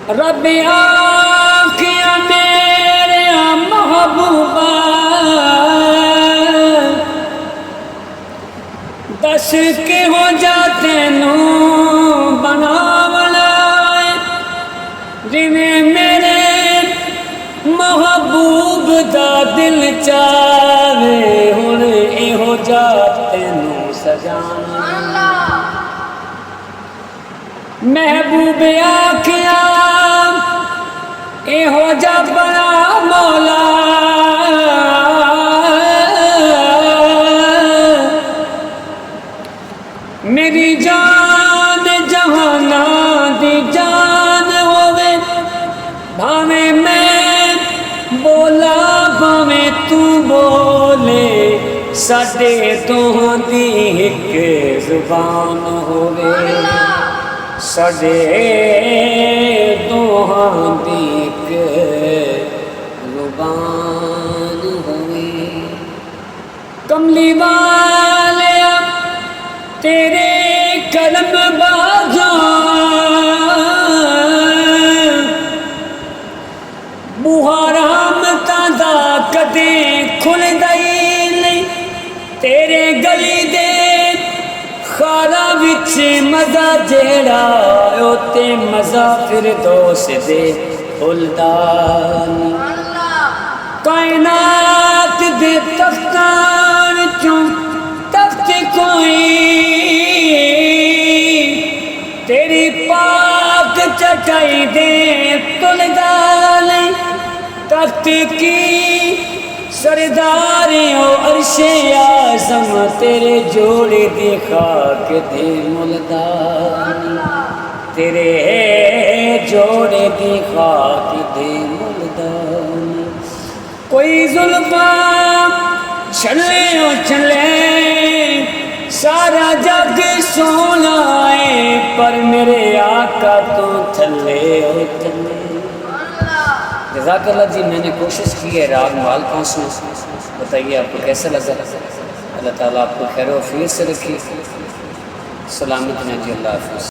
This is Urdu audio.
رب آنکھیا میرے محبوبہ دس کے ہو جاتے نو بناونا جنہیں میرے محبوب دا دل چاہے ہن اے ہو جاتے نو سجانا محبوب آکھیا اے ہو جا بڑا مولا میری جان جہانا دی جان ہوئے بھاویں میں بولا بھاویں تو بولے ساڈے دوہاں دی ایک زبان ہوئے ساڈے دوہاں دی ایک زبان ہوئے کملی والیا تیرے کرم باجاں بوہا رحمتاں دا کدے کھلدا ہی نہیں تیرے گلی دے خارا وچ مزہ جیڑا اوتے مزہ فردوس دے خلدان کائنات دے تختان چوں تخت کوئی تیری پاک چٹائی دے تلدان تخت کی سرداریوں عرش اعظم تیرے جوڑے دی خاک دے ملدان تیرے جوڑے دی خاک دے ملدان کوئی ظلماں چھلے چلے سارا جگ سونا ہے پر میرے آقا تو تھلے ہو چلے جزاک اللہ جی میں نے کوشش کی ہے راگ مال پہنچنا بتائیے آپ کو کیسا لگا اللہ تعالیٰ آپ کو خیر و عافیت سے رکھی سلامت میں جی اللہ حافظ